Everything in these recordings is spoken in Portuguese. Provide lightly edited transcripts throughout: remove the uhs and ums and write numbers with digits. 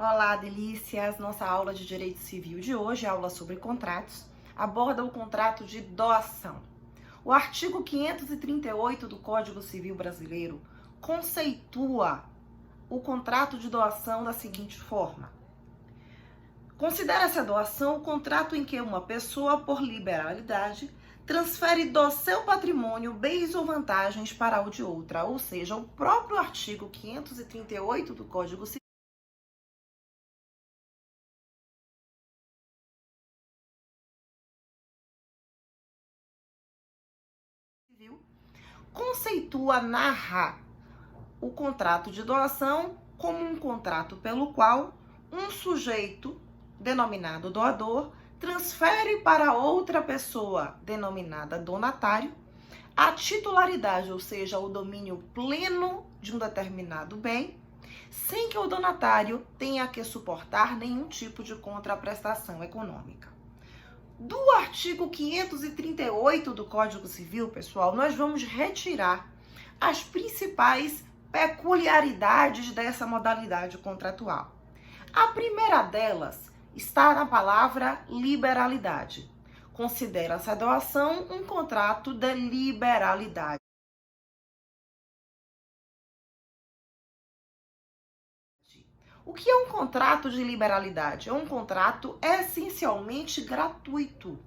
Olá, delícias! Nossa aula de Direito Civil de hoje, aula sobre contratos, aborda o contrato de doação. O artigo 538 do Código Civil Brasileiro conceitua o contrato de doação da seguinte forma: considera-se a doação o contrato em que uma pessoa, por liberalidade, transfere do seu patrimônio bens ou vantagens para o de outra, ou seja, o próprio artigo 538 do Código Civil conceitua, narra o contrato de doação como um contrato pelo qual um sujeito, denominado doador, transfere para outra pessoa, denominada donatário, a titularidade, ou seja, o domínio pleno de um determinado bem, sem que o donatário tenha que suportar nenhum tipo de contraprestação econômica. Do artigo 538 do Código Civil, pessoal, nós vamos retirar as principais peculiaridades dessa modalidade contratual. A primeira delas está na palavra liberalidade. Considera-se a doação um contrato de liberalidade. O que é um contrato de liberalidade? É um contrato essencialmente gratuito.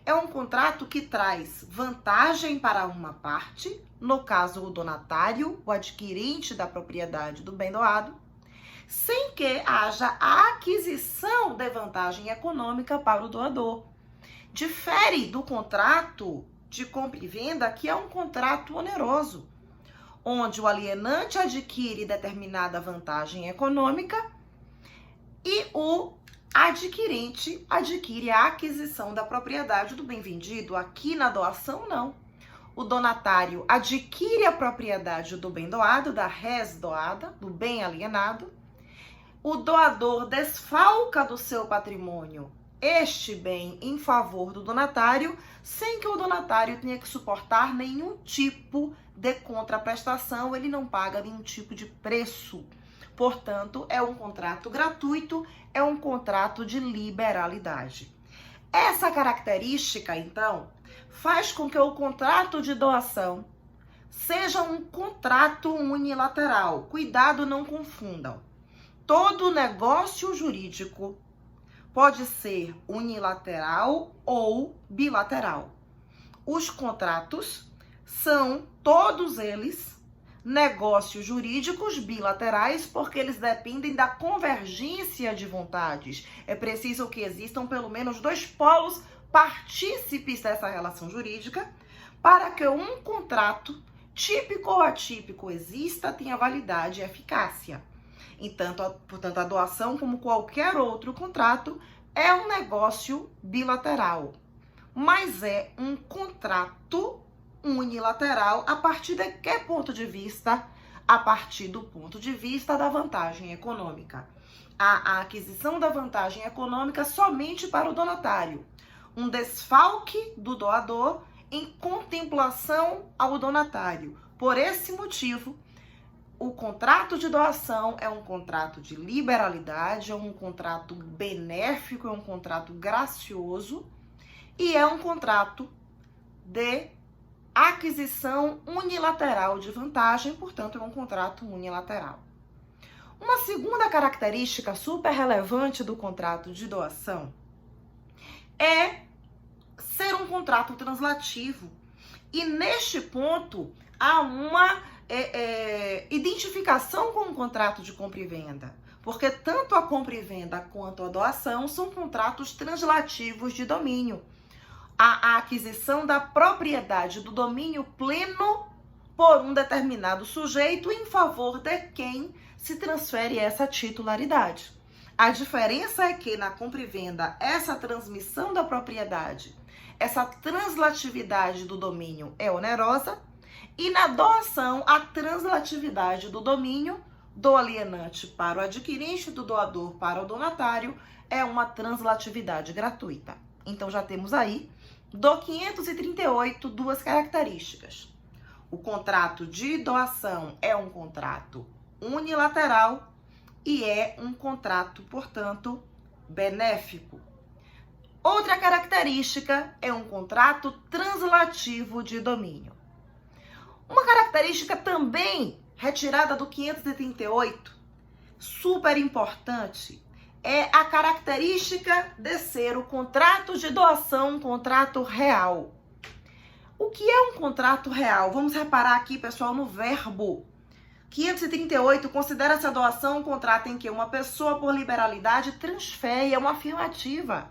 É um contrato que traz vantagem para uma parte, no caso o donatário, o adquirente da propriedade do bem doado, sem que haja a aquisição de vantagem econômica para o doador. Difere do contrato de compra e venda, que é um contrato oneroso, onde o alienante adquire determinada vantagem econômica e o adquirente adquire a aquisição da propriedade do bem vendido. Aqui na doação, não. O donatário adquire a propriedade do bem doado, da res doada, do bem alienado. O doador desfalca do seu patrimônio este bem em favor do donatário, sem que o donatário tenha que suportar nenhum tipo de contraprestação, ele não paga nenhum tipo de preço. Portanto, é um contrato gratuito, é um contrato de liberalidade. Essa característica, então, faz com que o contrato de doação seja um contrato unilateral. Cuidado, não confundam. Todo negócio jurídico pode ser unilateral ou bilateral. Os contratos são, todos eles, negócios jurídicos bilaterais, porque eles dependem da convergência de vontades. É preciso que existam pelo menos dois polos partícipes dessa relação jurídica para que um contrato, típico ou atípico, exista, tenha validade e eficácia. Portanto, a doação, como qualquer outro contrato, é um negócio bilateral, mas é um contrato unilateral a partir de que ponto de vista? A partir do ponto de vista da vantagem econômica. A aquisição da vantagem econômica somente para o donatário. Um desfalque do doador em contemplação ao donatário. Por esse motivo, o contrato de doação é um contrato de liberalidade, é um contrato benéfico, é um contrato gracioso e é um contrato de aquisição unilateral de vantagem, portanto, é um contrato unilateral. Uma segunda característica super relevante do contrato de doação é ser um contrato translativo. E neste ponto, há uma identificação com o contrato de compra e venda, porque tanto a compra e venda quanto a doação são contratos translativos de domínio. A aquisição da propriedade do domínio pleno por um determinado sujeito em favor de quem se transfere essa titularidade. A diferença é que na compra e venda, essa transmissão da propriedade, essa translatividade do domínio é onerosa, e na doação, a translatividade do domínio do alienante para o adquirente, do doador para o donatário, é uma translatividade gratuita. Então, já temos aí, do 538, duas características. O contrato de doação é um contrato unilateral, e é um contrato, portanto, benéfico. Outra característica é um contrato translativo de domínio. Uma característica também retirada do 538, super importante, é a característica de ser o contrato de doação um contrato real. O que é um contrato real? Vamos reparar aqui, pessoal, no verbo. 538 considera essa doação um contrato em que uma pessoa, por liberalidade, transfere, é uma afirmativa.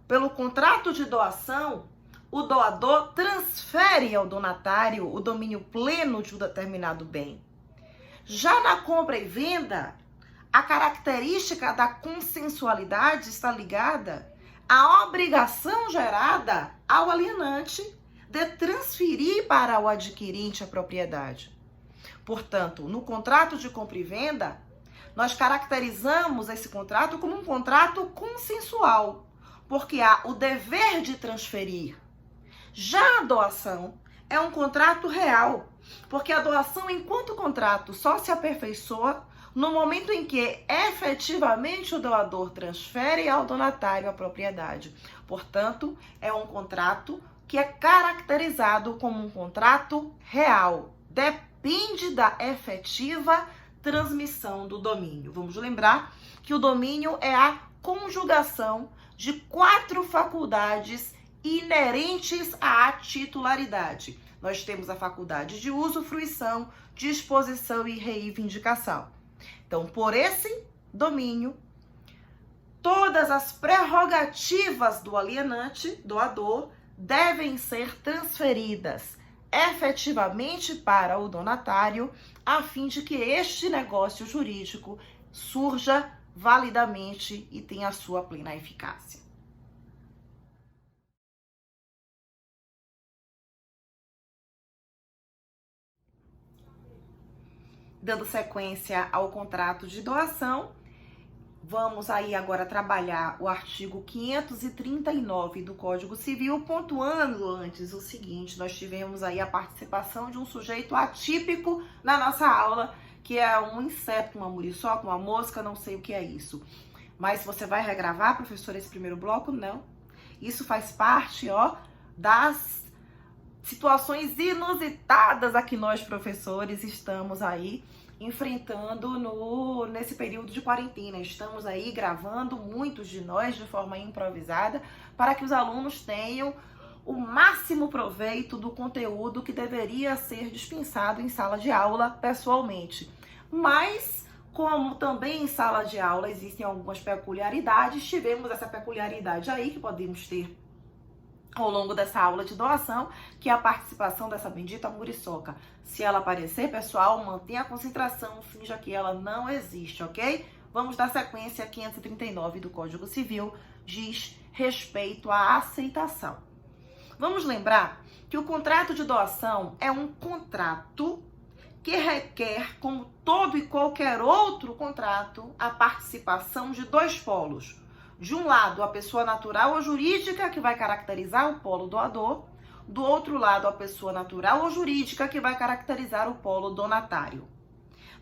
Pelo contrato de doação, o doador transfere ao donatário o domínio pleno de um determinado bem. Já na compra e venda, a característica da consensualidade está ligada à obrigação gerada ao alienante de transferir para o adquirente a propriedade. Portanto, no contrato de compra e venda, nós caracterizamos esse contrato como um contrato consensual, porque há o dever de transferir. Já a doação é um contrato real, porque a doação, enquanto contrato, só se aperfeiçoa no momento em que efetivamente o doador transfere ao donatário a propriedade. Portanto, é um contrato que é caracterizado como um contrato real. Depende da efetiva transmissão do domínio. Vamos lembrar que o domínio é a conjugação de 4 faculdades inerentes à titularidade. Nós temos a faculdade de uso, fruição, disposição e reivindicação. Então, por esse domínio, todas as prerrogativas do alienante, doador, devem ser transferidas efetivamente para o donatário, a fim de que este negócio jurídico surja validamente e tenha a sua plena eficácia. Dando sequência ao contrato de doação, vamos aí agora trabalhar o artigo 539 do Código Civil, pontuando antes o seguinte: nós tivemos aí a participação de um sujeito atípico na nossa aula, que é um inseto, uma muriçoca, uma mosca, não sei o que é isso. Mas você vai regravar, professor, esse primeiro bloco? Não. Isso faz parte, das situações inusitadas a que nós, professores, estamos aí enfrentando nesse período de quarentena. Estamos aí gravando, muitos de nós, de forma improvisada, para que os alunos tenham o máximo proveito do conteúdo que deveria ser dispensado em sala de aula pessoalmente. Mas, como também em sala de aula existem algumas peculiaridades, tivemos essa peculiaridade aí que podemos ter ao longo dessa aula de doação, que é a participação dessa bendita muriçoca. Se ela aparecer, pessoal, mantenha a concentração, finja que ela não existe, ok? Vamos dar sequência. 539 do Código Civil diz respeito à aceitação. Vamos lembrar que o contrato de doação é um contrato que requer, como todo e qualquer outro contrato, a participação de 2 polos. De um lado, a pessoa natural ou jurídica, que vai caracterizar o polo doador. Do outro lado, a pessoa natural ou jurídica, que vai caracterizar o polo donatário.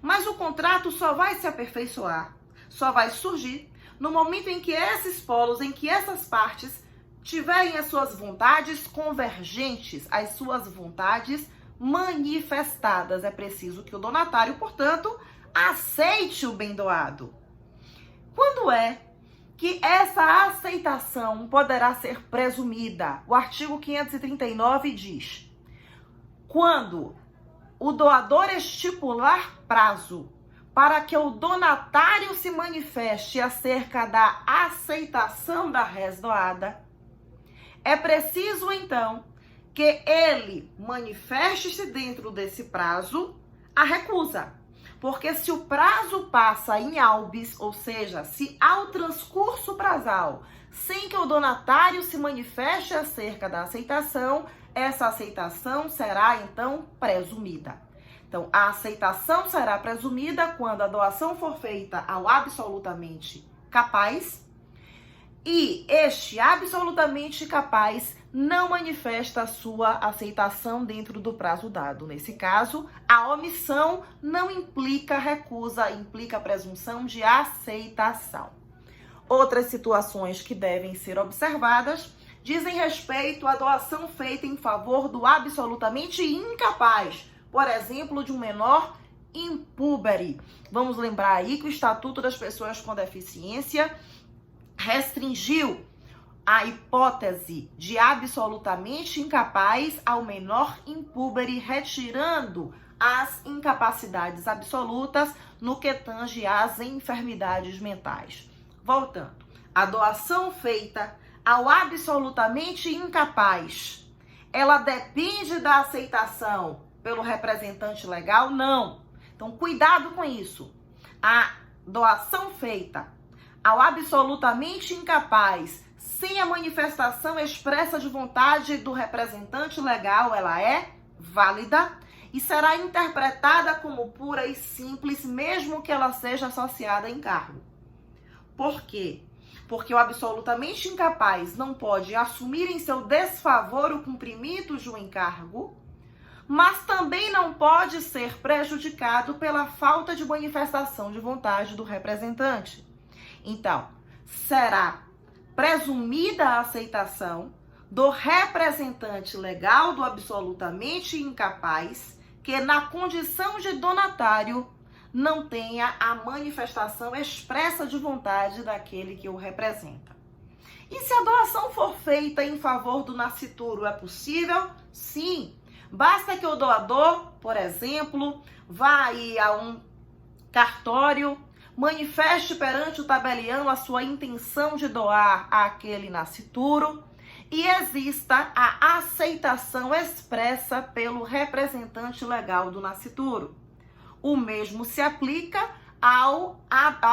Mas o contrato só vai se aperfeiçoar, só vai surgir no momento em que esses polos, em que essas partes tiverem as suas vontades convergentes, as suas vontades manifestadas. É preciso que o donatário, portanto, aceite o bem doado. Quando é que essa aceitação poderá ser presumida? O artigo 539 diz: quando o doador estipular prazo para que o donatário se manifeste acerca da aceitação da res doada, é preciso, então, que ele manifeste-se dentro desse prazo a recusa. Porque se o prazo passa in albis, ou seja, se há o transcurso prazal sem que o donatário se manifeste acerca da aceitação, essa aceitação será, então, presumida. Então, a aceitação será presumida quando a doação for feita ao absolutamente capaz e este absolutamente incapaz não manifesta a sua aceitação dentro do prazo dado. Nesse caso, a omissão não implica recusa, implica presunção de aceitação. Outras situações que devem ser observadas dizem respeito à doação feita em favor do absolutamente incapaz, por exemplo, de um menor impúbere. Vamos lembrar aí que o Estatuto das Pessoas com Deficiência restringiu a hipótese de absolutamente incapaz ao menor impúbere, retirando as incapacidades absolutas no que tange às enfermidades mentais. Voltando, a doação feita ao absolutamente incapaz, ela depende da aceitação pelo representante legal? Não. Então, cuidado com isso. A doação feita ao absolutamente incapaz, sem a manifestação expressa de vontade do representante legal, ela é válida e será interpretada como pura e simples, mesmo que ela seja associada a encargo. Por quê? Porque o absolutamente incapaz não pode assumir em seu desfavor o cumprimento de um encargo, mas também não pode ser prejudicado pela falta de manifestação de vontade do representante. Então, será presumida a aceitação do representante legal do absolutamente incapaz que, na condição de donatário, não tenha a manifestação expressa de vontade daquele que o representa. E se a doação for feita em favor do nascituro, é possível? Sim. Basta que o doador, por exemplo, vá aí a um cartório, manifeste perante o tabelião a sua intenção de doar àquele nascituro e exista a aceitação expressa pelo representante legal do nascituro. O mesmo se aplica ao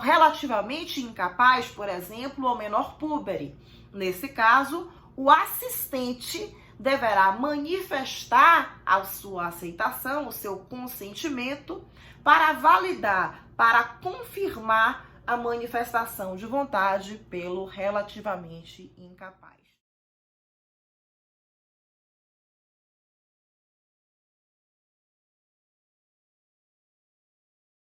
relativamente incapaz, por exemplo, ao menor púbere. Nesse caso, o assistente deverá manifestar a sua aceitação, o seu consentimento, para validar, para confirmar a manifestação de vontade pelo relativamente incapaz.